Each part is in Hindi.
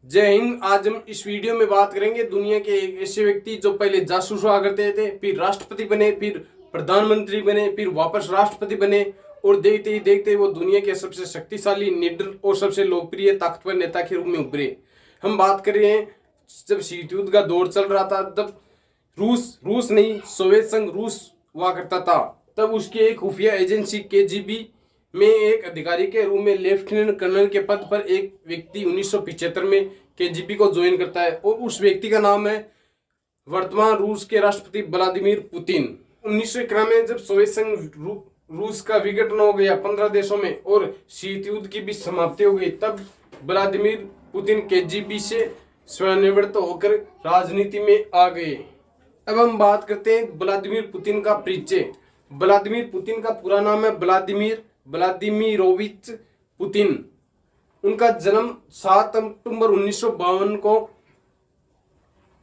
जय हिंद। आज हम इस वीडियो में बात करेंगे दुनिया के एक ऐसे व्यक्ति जो पहले जासूस हुआ करते थे, फिर राष्ट्रपति बने, फिर प्रधानमंत्री बने, फिर वापस राष्ट्रपति बने और देखते ही देखते वो दुनिया के सबसे शक्तिशाली, निडर और सबसे लोकप्रिय ताकतवर नेता के रूप में उभरे। हम बात कर रहे हैं जब शीत युद्ध का दौर चल रहा था, तब रूस नहीं, सोवियत संघ रूस हुआ करता था। तब उसकी एक खुफिया एजेंसी केजीबी में एक अधिकारी के रूप में लेफ्टिनेंट कर्नल के पद पर एक व्यक्ति 1975 में केजीबी को ज्वाइन करता है और उस व्यक्ति का नाम है वर्तमान रूस के राष्ट्रपति व्लादिमीर पुतिन। 1991 में जब सोवियत संघ रूस का विघटन हो गया 15 देशों में और शीत युद्ध की भी समाप्ति हो गई, तब व्लादिमीर पुतिन केजीबी से स्वनिवृत्त होकर राजनीति में आ गए। अब हम बात करते हैं व्लादिमीर पुतिन का परिचय। व्लादिमीर पुतिन का पूरा नाम है व्लादिमीरोविच पुतिन। उनका जन्म 7 अक्टूबर 1952 को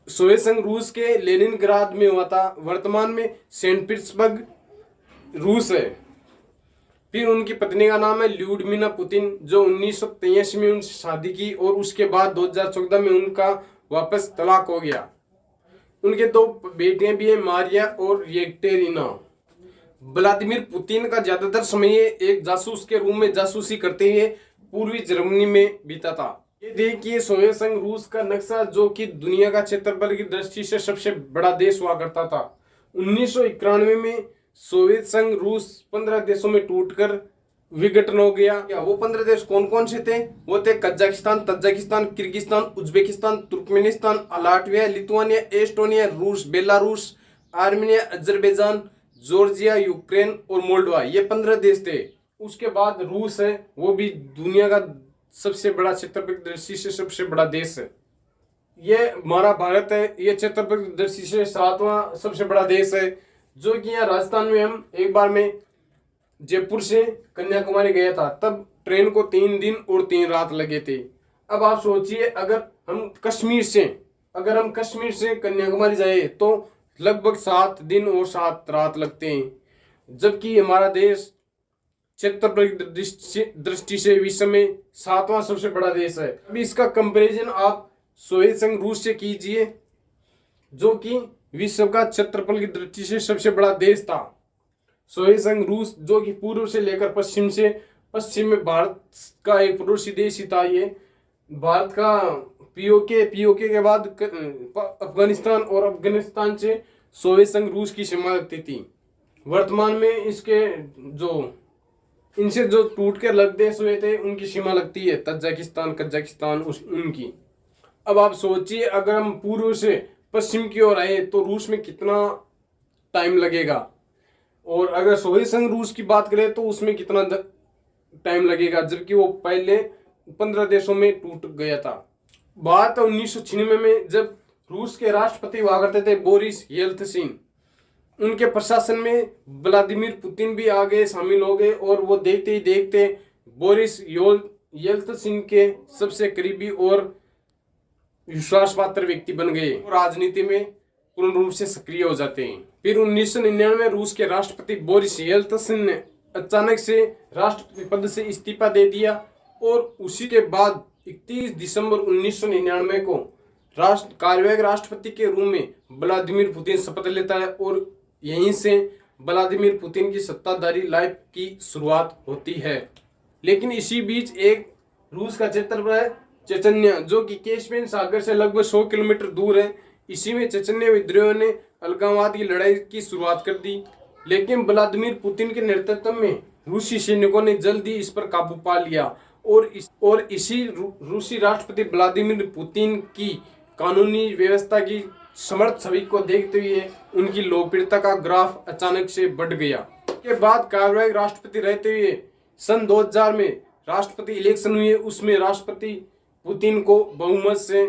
सोवियत संघ रूस के लेनिनग्राद में हुआ था। वर्तमान में सेंट पीटर्सबर्ग रूस है। फिर उनकी पत्नी का नाम है ल्यूडमिला पुतिन, जो 1983 में उनसे शादी की और उसके बाद 2014 में उनका वापस तलाक हो गया। उनके 2 बेटियां भी हैं, मारिया और येकटेरिना। व्लादिमीर पुतिन का ज्यादातर समय एक जासूस के रूप में जासूसी करते हुए पूर्वी जर्मनी में बीता था। ये देखिए सोवियत संघ रूस का नक्शा, जो कि दुनिया का क्षेत्रफल की दृष्टि से सबसे बड़ा देश हुआ करता था। 1991 में सोवियत संघ रूस 15 देशों में टूटकर विघटन हो गया। वो 15 देश कौन कौन से थे? वो थे Kazakhstan, Tajikistan, Kyrgyzstan, Uzbekistan, Turkmenistan, Latvia, Lithuania, Estonia, रूस, Belarus, Armenia, Azerbaijan, Georgia, Ukraine और मोल्डोवा। ये 15 देश थे। उसके बाद रूस है, वो भी दुनिया का सबसे बड़ा क्षेत्रफल की दृष्टि से सबसे बड़ा देश है। ये हमारा भारत है, ये क्षेत्रफल की दृष्टि से 7वां सबसे बड़ा देश है। जो कि यहाँ राजस्थान में हम एक बार में जयपुर से कन्याकुमारी गया था, तब ट्रेन को 3 दिन और 3 रात लगे थे। अब आप सोचिए, अगर हम कश्मीर से कन्याकुमारी जाए तो लगभग 7 दिन और 7 रात लगते हैं। जबकि हमारा देश क्षेत्रफल की दृष्टि से विश्व में 7वां सबसे बड़ा देश है। अभी इसका कंपैरिजन आप सोवियत संघ रूस से कीजिए, जो कि विश्व का क्षेत्रफल की दृष्टि से सबसे बड़ा देश था। सोवियत संघ रूस, जो कि पूर्व से लेकर पश्चिम में भारत का एक पड़ोसी देश ही था। ये भारत का पीओके के बाद अफगानिस्तान और अफगानिस्तान से सोवियत संघ रूस की सीमा लगती थी। वर्तमान में इनसे जो टूट कर अलग देश हुए थे, उनकी सीमा लगती है तजाकिस्तान, कजाकिस्तान उनकी। अब आप सोचिए, अगर हम पूर्व से पश्चिम की ओर आए तो रूस में कितना टाइम लगेगा, और अगर सोवियत संघ रूस की बात करें तो उसमें कितना टाइम लगेगा, जबकि वो पहले 15 देशों में टूट गया था। बात 1996 में, जब रूस के राष्ट्रपति हुआ करते थे बोरिस येल्त्सिन। उनके प्रशासन में व्लादिमीर पुतिन भी आगे शामिल हो गए और वो देखते ही देखते बोरिस येल्त्सिन के सबसे करीबी और विश्वास पात्र व्यक्ति बन गए और राजनीति में पूर्ण रूप से सक्रिय हो जाते हैं। फिर 1999 में रूस के राष्ट्रपति बोरिस येल्त्सिन ने अचानक से राष्ट्रपति पद से इस्तीफा दे दिया और उसी के बाद 31 दिसंबर 1999 को कार्यवाहक राष्ट्रपति के रूप में व्लादिमीर पुतिन शपथ लेता है और यहीं से व्लादिमीर पुतिन की सत्ताधारी लाइफ की शुरुआत होती है। लेकिन इसी बीच एक रूस का क्षेत्र है चेचन्या, जो कि कैस्पियन सागर से लगभग 100 किलोमीटर दूर है। इसी में चेचन्या विद्रोह ने अलगाववाद की लड़ाई की शुरुआत कर दी, लेकिन व्लादिमीर पुतिन के नेतृत्व में रूसी सैनिकों ने जल्द ही इस पर काबू पा लिया और इसी रूसी राष्ट्रपति व्लादिमीर पुतिन की कानूनी व्यवस्था की समर्थ छवि को देखते हुए उनकी लोकप्रियता का ग्राफ अचानक से बढ़ गया। के बाद कार्यवाहक राष्ट्रपति रहते हुए सन 2000 में राष्ट्रपति इलेक्शन हुए, उसमें राष्ट्रपति पुतिन को बहुमत से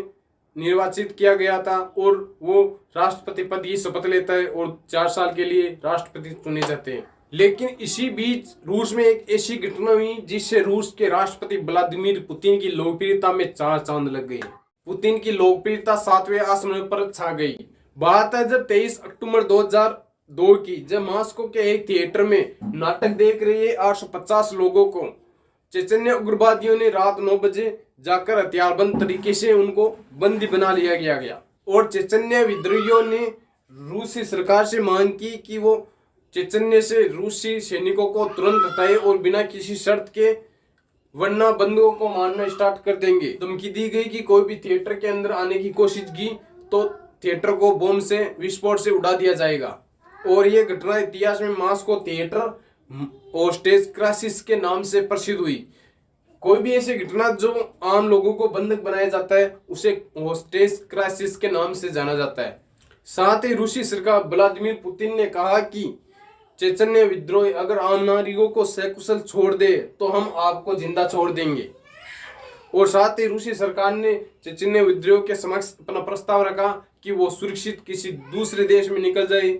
निर्वाचित किया गया था और वो राष्ट्रपति पद की शपथ लेता है और 4 साल के लिए राष्ट्रपति चुने जाते हैं। लेकिन इसी बीच रूस में एक ऐसी घटना हुई जिससे रूस के राष्ट्रपति व्लादिमीर पुतिन की लोकप्रियता में 4 चांद लग गए। पुतिन की लोकप्रियता 7वें आसमान पर छा गई। बात है जब 23 अक्टूबर 2002 की, जब मॉस्को के एक थिएटर में नाटक देख रहे 850 लोगों को चेचन्या उग्रवादियों ने रात 9 बजे जाकर हथियारबंद तरीके से उनको बंदी बना लिया गया। और चेचन्य विद्रोहियों ने रूसी सरकार से मांग की कि वो चेचन्य से रूसी सैनिकों को तुरंत हटाए और बिना किसी शर्त के, वरना बंदूकों को मारना स्टार्ट कर देंगे। धमकी दी गई कि कोई भी थिएटर के अंदर आने की कोशिश की तो थिएटर को बम से, विस्फोट से उड़ा दिया जाएगा। और ये घटना इतिहास में मॉस्को थिएटर और स्टेज क्राइसिस के नाम से प्रसिद्ध हुई। कोई भी ऐसी घटना जो आम लोगों को बंधक बनाया जाता है उसे स्टेज क्राइसिस के नाम से जाना जाता है। साथ ही रूसी सरकार व्लादिमीर पुतिन ने कहा कि चेचन्य विद्रोही अगर आम नागरिकों को सकुशल छोड़ दे तो हम आपको जिंदा छोड़ देंगे। और साथ ही रूसी सरकार ने चेचन्य विद्रोहियों के समक्ष अपना प्रस्ताव रखा कि वो सुरक्षित किसी दूसरे देश में निकल जाए,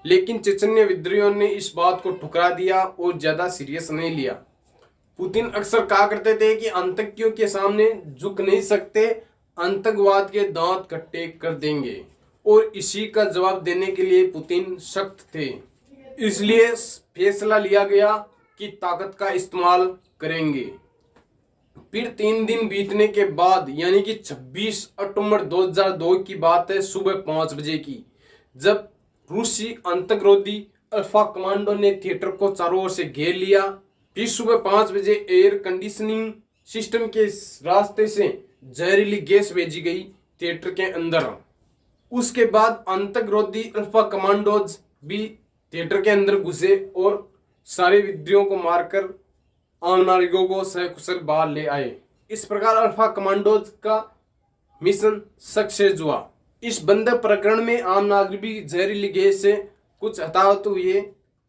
लेकिन चेचन्य विद्रोहियों ने इस बात को ठुकरा दिया और ज्यादा सीरियस नहीं लिया। पुतिन अक्सर कहा करते थे कि आतंकियों के सामने झुक नहीं सकते, आतंकवाद के दांत खट्टे कर देंगे। और इसी का जवाब देने के लिए पुतिन सख्त थे। इसलिए फैसला लिया गया कि ताकत का इस्तेमाल करेंगे। फिर 3 दिन बीतने के बाद यानी कि 26 अक्टूबर 2002 की बात है, सुबह 5 बजे की, जब रूसी आतंकरोधी अल्फा कमांडो ने थिएटर को चारों ओर से घेर लिया। फिर सुबह 5 बजे एयर कंडीशनिंग सिस्टम के रास्ते से जहरीली गैस भेजी गई थिएटर के अंदर। उसके बाद आतंकरोधी अल्फा कमांडोज भी थिएटर के अंदर घुसे और सारे विद्रोहियों को मारकर आम नागरिकों को सकुशल बाहर ले आए। इस प्रकार अल्फा कमांडोज का मिशन सक्सेस हुआ। इस बंधक प्रकरण में आम नागरिक भी जहरीली गैस से कुछ हताहत हुए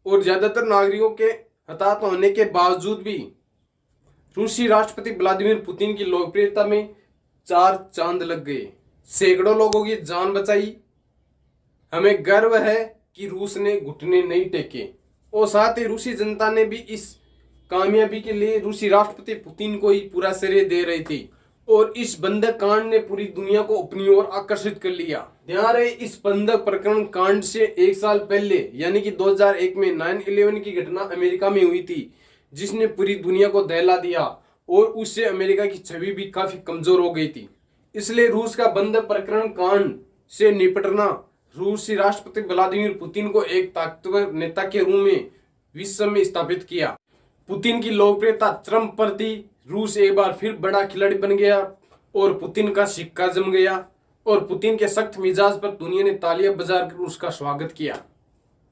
और ज्यादातर नागरिकों के हताहत होने के बावजूद भी रूसी राष्ट्रपति व्लादिमीर पुतिन की लोकप्रियता में 4 चांद लग गए। सैकड़ों लोगों की जान बचाई। हमें गर्व है कि रूस ने घुटने नहीं टेके। और साथ ही रूसी जनता ने भी इस कामयाबी के लिए रूसी राष्ट्रपति पुतिन को ही पूरा श्रेय दे रही थी। और इस बंधक कांड ने पूरी दुनिया को अपनी ओर आकर्षित कर लिया। ध्यान रहे, इस बंधक प्रकरण कांड से 1 साल पहले यानी कि 2001 में 9/11 की घटना अमेरिका में हुई थी, जिसने पूरी दुनिया को दहला दिया और उससे अमेरिका की छवि भी काफी कमजोर हो गई थी। इसलिए रूस का बंधक प्रकरण कांड से निपटना रूसी राष्ट्रपति व्लादिमीर पुतिन को एक ताकतवर नेता के रूप में विश्व में स्थापित किया। पुतिन की लोकप्रियता चरम पर थी। रूस एक बार फिर बड़ा खिलाड़ी बन गया और पुतिन का सिक्का जम गया और पुतिन के सख्त मिजाज पर दुनिया ने तालियां बजाकर उसका स्वागत किया।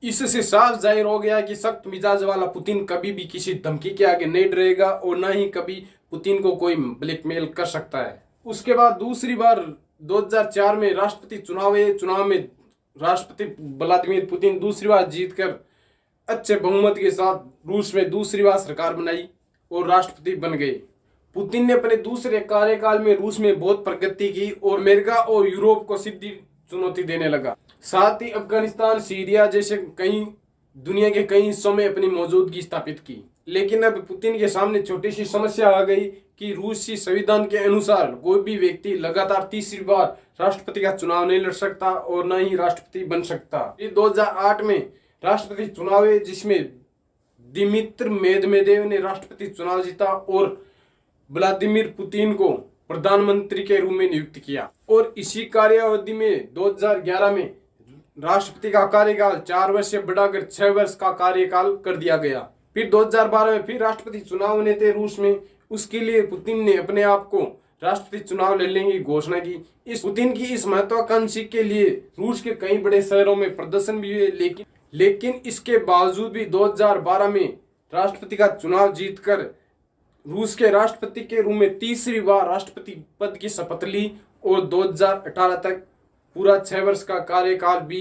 इससे साफ जाहिर हो गया कि सख्त मिजाज वाला पुतिन कभी भी किसी धमकी के आगे नहीं डरेगा और न ही कभी पुतिन को कोई ब्लैकमेल कर सकता है। उसके बाद दूसरी बार 2004 में राष्ट्रपति चुनाव में राष्ट्रपति व्लादिमीर पुतिन दूसरी बार जीतकर अच्छे बहुमत के साथ रूस में दूसरी बार सरकार बनाई और राष्ट्रपति बन गए। पुतिन ने अपने दूसरे कार्यकाल में रूस में बहुत प्रगति की और अमेरिका और यूरोप को सीधी चुनौती देने लगा। साथ ही अफगानिस्तान, सीरिया जैसे कई दुनिया के कई हिस्सों में अपनी मौजूदगी स्थापित की। लेकिन अब पुतिन के सामने छोटी सी समस्या आ गई कि रूसी संविधान के अनुसार कोई भी व्यक्ति लगातार तीसरी बार राष्ट्रपति का चुनाव नहीं लड़ सकता और न ही राष्ट्रपति बन सकता। 2008 में राष्ट्रपति चुनाव है जिसमें दिमित्र मेदवेदेव ने राष्ट्रपति चुनाव जीता और व्लादिमीर पुतिन को प्रधानमंत्री के रूप में नियुक्त किया। और इसी कार्यावधि में 2011 में राष्ट्रपति का कार्यकाल 4 वर्ष से बढ़ाकर 6 वर्ष का कार्यकाल कर दिया गया। फिर 2012 में फिर राष्ट्रपति चुनाव होने थे रूस में। उसके लिए पुतिन ने अपने आप को राष्ट्रपति चुनाव लड़ने की घोषणा की। इस पुतिन की इस महत्वाकांक्षी के लिए रूस के कई बड़े शहरों में प्रदर्शन भी हुए, लेकिन इसके बावजूद भी 2012 में राष्ट्रपति का चुनाव जीतकर रूस के राष्ट्रपति के रूप में तीसरी बार राष्ट्रपति पद की शपथ ली और 2018 तक पूरा 6 वर्ष का कार्यकाल भी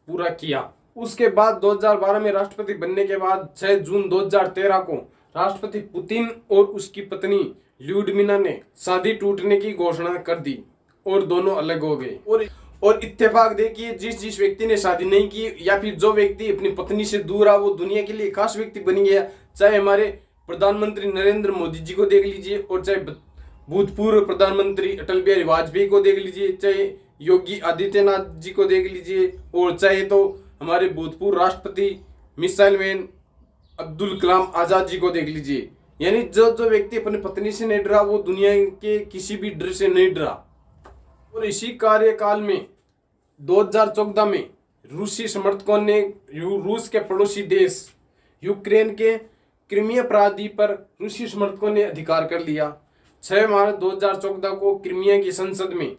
पूरा किया। उसके बाद 2012 में राष्ट्रपति बनने के बाद 6 जून 2013 को राष्ट्रपति पुतिन और उसकी पत्नी ल्यूडमिला ने शादी टूटने की घोषणा कर दी और दोनों अलग हो गए। और इत्तेफाक देखिए, जिस व्यक्ति ने शादी नहीं की या फिर जो व्यक्ति अपनी पत्नी से दूर रहा वो दुनिया के लिए खास व्यक्ति बन गया। चाहे हमारे प्रधानमंत्री नरेंद्र मोदी जी को देख लीजिए और चाहे भूतपूर्व प्रधानमंत्री अटल बिहारी वाजपेयी को देख लीजिए, चाहे योगी आदित्यनाथ जी को देख लीजिए और चाहे तो हमारे भूतपूर्व राष्ट्रपति मिसाइल मैन अब्दुल कलाम आजाद जी को देख लीजिए। यानी जो जो व्यक्ति अपनी पत्नी से नहीं डरा वो दुनिया के किसी भी डर से नहीं डरा। और इसी कार्यकाल में 2014 में रूसी समर्थकों ने रूस के पड़ोसी देश यूक्रेन के क्रीमिया प्रायद्वीप पर रूसी समर्थकों ने अधिकार कर लिया। 6 मार्च 2014 को क्रीमिया की संसद में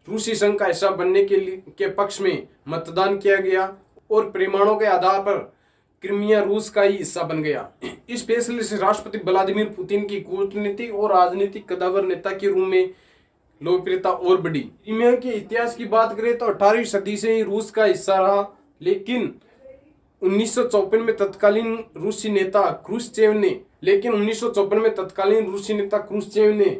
रूसी संघ का हिस्सा बनने के पक्ष में मतदान किया गया और परिणामों के आधार पर क्रीमिया रूस का ही हिस्सा बन गया। इस फैसले से राष्ट्रपति व्लादिमीर पुतिन की कूटनीतिक और राजनीतिक कदावर नेता के रूप में लोकप्रियता और बढ़ी। क्रीमिया के इतिहास की बात करें तो 18वीं सदी से ही रूस का हिस्सा रहा, लेकिन 1954 में तत्कालीन रूसी नेता क्रुश्चेव ने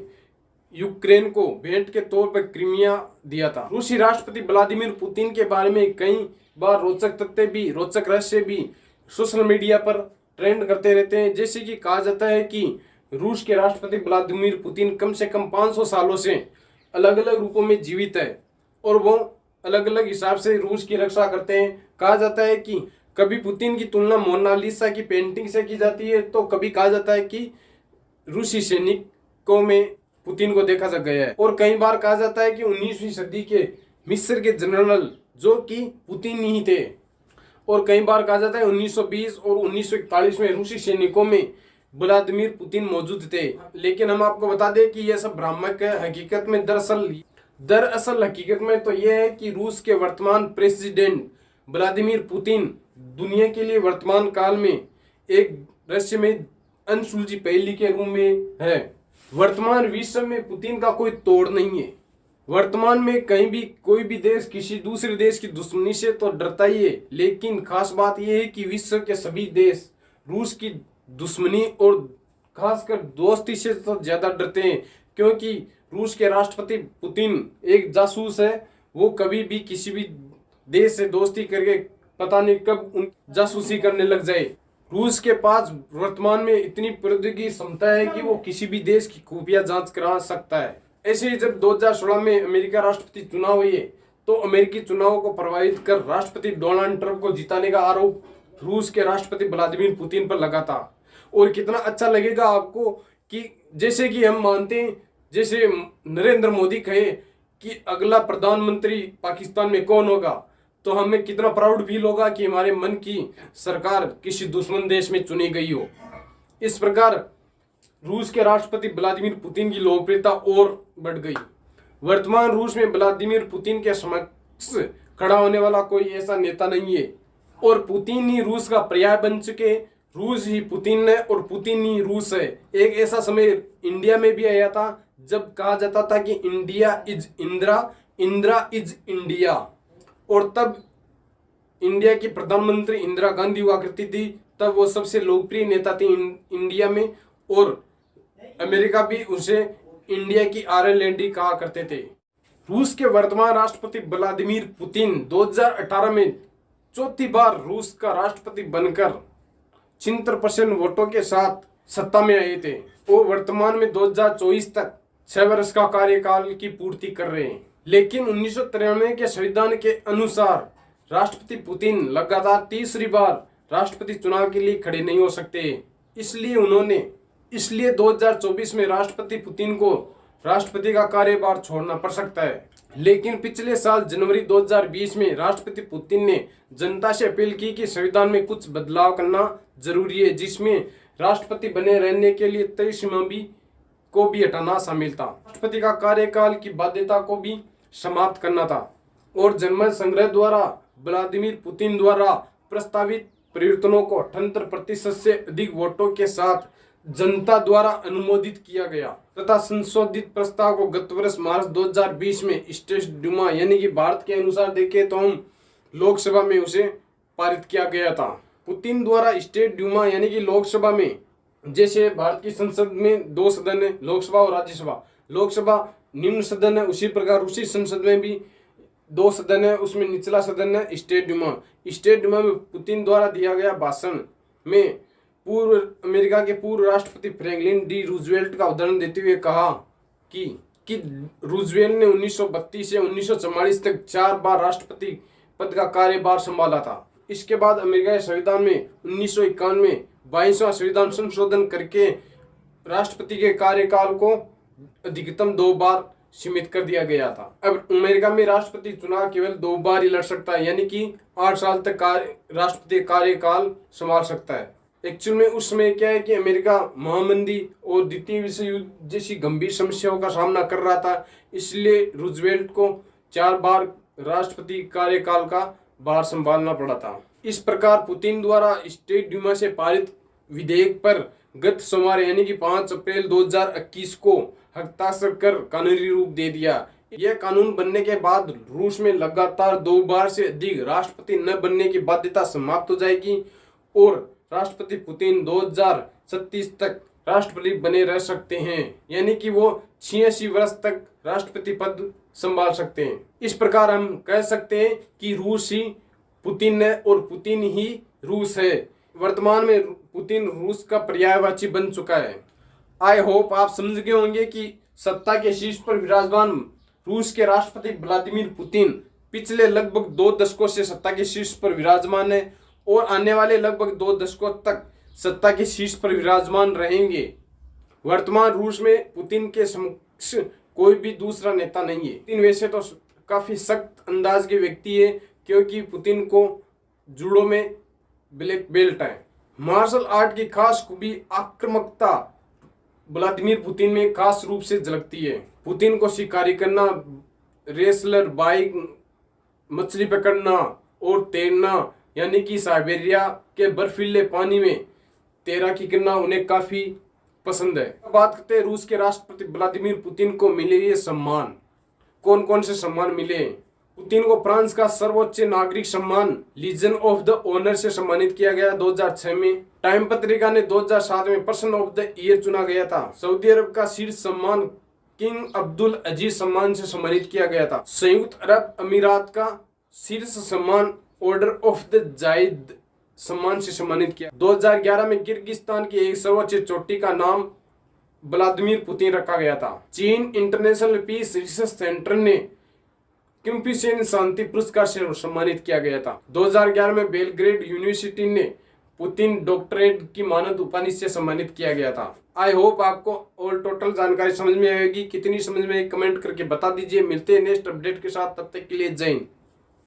यूक्रेन को भेंट के तौर पर क्रीमिया दिया था। रूसी राष्ट्रपति व्लादिमीर पुतिन के बारे में कई बार रोचक रहस्य भी सोशल मीडिया पर ट्रेंड करते रहते हैं। जैसे कि कहा जाता है कि रूस के राष्ट्रपति व्लादिमीर पुतिन कम से कम 500 सालों से अलग अलग रूपों में जीवित है और वो अलग अलग हिसाब से रूस की रक्षा करते हैं। कहा जाता है कि कभी पुतिन की तुलना मोनालिसा की पेंटिंग से की जाती है, तो कभी कहा जाता है कि रूसी सैनिकों में पुतिन को देखा जा गया है। और कई बार कहा जाता है कि 19वीं सदी के मिस्र के जनरल जो कि पुतिन ही थे। और कई बार कहा जाता है 1920 और 1941 में रूसी सैनिकों में व्लादिमीर पुतिन मौजूद थे। लेकिन हम आपको बता दें कि यह सब भ्रामक है। हकीकत में दरअसल हकीकत में तो यह है कि रूस के वर्तमान प्रेसिडेंट व्लादिमीर पुतिन दुनिया के लिए वर्तमान काल में एक रहस्यमय अनसुलझी पहेली के रूप में है। वर्तमान विश्व में पुतिन का कोई तोड़ नहीं है। वर्तमान में कहीं भी कोई भी देश किसी दूसरे देश की दुश्मनी से तो डरता ही है, लेकिन खास बात यह है कि विश्व के सभी देश रूस की दुश्मनी और खासकर दोस्ती से तो ज्यादा डरते हैं, क्योंकि रूस के राष्ट्रपति पुतिन एक जासूस है। वो कभी भी किसी भी देश से दोस्ती करके पता नहीं कब उन जासूसी करने लग जाए। रूस के पास वर्तमान में इतनी प्रौद्योगिकी क्षमता है कि वो किसी भी देश की खुफिया जांच करा सकता है। ऐसे ही जब 2016 में अमेरिका राष्ट्रपति चुनाव हुए तो अमेरिकी चुनाव को प्रभावित कर राष्ट्रपति डोनाल्ड ट्रंप को जिताने का आरोप रूस के राष्ट्रपति व्लादिमीर पुतिन पर लगा था। और कितना अच्छा लगेगा आपको कि जैसे कि हम मानते हैं, जैसे नरेंद्र मोदी कहे कि अगला प्रधानमंत्री पाकिस्तान में कौन होगा, तो हमें कितना प्राउड फील होगा कि हमारे मन की सरकार किसी दुश्मन देश में चुनी गई हो। इस प्रकार रूस के राष्ट्रपति व्लादिमीर पुतिन की लोकप्रियता और बढ़ गई। वर्तमान रूस में व्लादिमीर पुतिन के समक्ष खड़ा होने वाला कोई ऐसा नेता नहीं है और पुतिन ही रूस का पर्याय बन चुके। रूस ही पुतिन है और पुतिन ही रूस है। एक ऐसा समय इंडिया में भी आया था जब कहा जाता था कि India is Indira is India, और तब इंडिया की प्रधानमंत्री इंदिरा गांधी हुआ करती थी। तब वो सबसे लोकप्रिय नेता थी इंडिया में, और अमेरिका भी उसे इंडिया की आयरलैंड कहा करते थे। रूस के वर्तमान राष्ट्रपति व्लादिमीर पुतिन 2018 में चौथी बार रूस का राष्ट्रपति बनकर 76% वोटों के साथ सत्ता में आए थे। वो वर्तमान में 2024 तक 6 वर्ष का कार्यकाल की पूर्ति कर रहे हैं। लेकिन 1993 के संविधान के अनुसार राष्ट्रपति पुतिन लगातार तीसरी बार राष्ट्रपति चुनाव के लिए खड़े नहीं हो सकते। इसलिए 2024 में राष्ट्रपति पुतिन को राष्ट्रपति का कार्यभार छोड़ना पड़ सकता है। लेकिन पिछले साल जनवरी 2020 में राष्ट्रपति पुतिन ने जनता से अपील की कि संविधान में कुछ बदलाव करना जरूरी है, जिसमें राष्ट्रपति बने रहने के लिए तय सीमा को भी हटाना शामिल था। राष्ट्रपति का कार्यकाल की बाध्यता को भी समाप्त करना था और जनमत संग्रह द्वारा व्लादिमीर पुतिन द्वारा प्रस्तावित परिवर्तनों को 78% से अधिक वोटों के साथ जनता द्वारा अनुमोदित किया गया तथा संशोधित प्रस्ताव को गत वर्ष मार्च 2020 में स्टेट डूमा यानी कि भारत के अनुसार देखें तो हम लोकसभा में उसे पारित किया गया था। पुतिन द्वारा स्टेट डूमा यानी कि लोकसभा में, जैसे भारत की संसद में 2 सदन है, लोकसभा और राज्यसभा। लोकसभा निम्न सदन है, उसी प्रकार रूसी संसद में भी 2 सदन है, उसमें निचला सदन है स्टेट डूमा। स्टेट डूमा में पुतिन द्वारा दिया गया भाषण में अमेरिका के पूर्व राष्ट्रपति फ्रैंकलिन डी रूजवेल्ट का उदाहरण देते हुए कहा कि रूजवेल्ट ने 1932 से 1944 तक 4 बार राष्ट्रपति पद का कार्यभार संभाला था। इसके बाद अमेरिका के संविधान में 1951 में 22वां संविधान संशोधन करके राष्ट्रपति के कार्यकाल को अधिकतम 2 बार सीमित कर दिया गया था। अब अमेरिका में राष्ट्रपति चुनाव केवल 2 बार ही लड़ सकता है, यानी कि 8 साल तक राष्ट्रपति कार्यकाल संभाल सकता है। एक्चुअल में उस समय क्या है कि अमेरिका महामंदी और द्वितीय विश्व युद्ध जैसी गंभीर समस्याओं का सामना कर रहा था, इसलिए रूजवेल्ट को 4 बार राष्ट्रपति कार्यकाल का भार संभालना पड़ा था। इस प्रकार पुतिन द्वारा स्टेट ड्यूमा से पारित विधेयक पर गत सोमवार यानी कि 5 अप्रैल 2021 को हस्ताक्षर कर कानूनी रूप दे दिया। यह कानून बनने के बाद रूस में लगातार 2 बार से अधिक राष्ट्रपति न बनने की बाध्यता समाप्त हो जाएगी और राष्ट्रपति पुतिन 2036 तक राष्ट्रपति बने रह सकते हैं, यानी कि वो 86 वर्ष तक राष्ट्रपति पद संभाल सकते हैं। इस प्रकार हम कह सकते हैं कि रूस ही पुतिन है और पुतिन ही रूस है। वर्तमान में पुतिन रूस का पर्यायवाची बन चुका है। आई होप आप समझ गए होंगे कि सत्ता के शीर्ष पर विराजमान रूस के राष्ट्रपति व्लादिमीर पुतिन पिछले लगभग 2 दशकों से सत्ता के शीर्ष पर विराजमान है और आने वाले लगभग 2 दशकों तक सत्ता के शीर्ष पर विराजमान रहेंगे। वर्तमान रूस में पुतिन के समक्ष कोई भी दूसरा नेता नहीं है। पुतिन वैसे तो काफी सख्त अंदाज के व्यक्ति है, क्योंकि पुतिन को जूडो में ब्लैक बेल्ट है। मार्शल आर्ट की खास खूबी आक्रामकता व्लादिमीर पुतिन में खास रूप से झलकती है। पुतिन को शिकारी करना, रेसलर, बाइक, मछली पकड़ना और तैरना, यानी कि साइबेरिया के बर्फीले पानी में तैराकी करना उन्हें काफी पसंद है। अब बात करते हैं रूस के राष्ट्रपति व्लादिमीर पुतिन को मिले ये सम्मान। कौन कौन से सम्मान मिले? पुतिन को फ्रांस का सर्वोच्च नागरिक सम्मान लीजन ऑफ द ऑनर से सम्मानित किया गया 2006 में। टाइम पत्रिका ने 2007 में पर्सन ऑफ द ईयर चुना गया था। सऊदी अरब का शीर्ष सम्मान किंग अब्दुल अजीज सम्मान से सम्मानित किया गया था। संयुक्त अरब अमीरात का शीर्ष सम्मान ऑर्डर ऑफ द जायद सम्मान से सम्मानित किया। 2011 में किर्गिस्तान की एक सर्वोच्च चोटी का नाम व्लादिमीर पुतिन रखा गया था। चीन इंटरनेशनल पीस रिसर्च सेंटर ने किम्पिशन शांति पुरस्कार से सम्मानित किया गया था। 2011 में बेलग्रेड यूनिवर्सिटी ने पुतिन डॉक्टरेट की मानद उपाधि से सम्मानित किया गया था। आई होप आपको ऑल टोटल जानकारी समझ में आएगी। कितनी समझ में आई कमेंट करके बता दीजिए। मिलते हैं नेक्स्ट अपडेट के साथ, तब तक के लिए जय हिंद।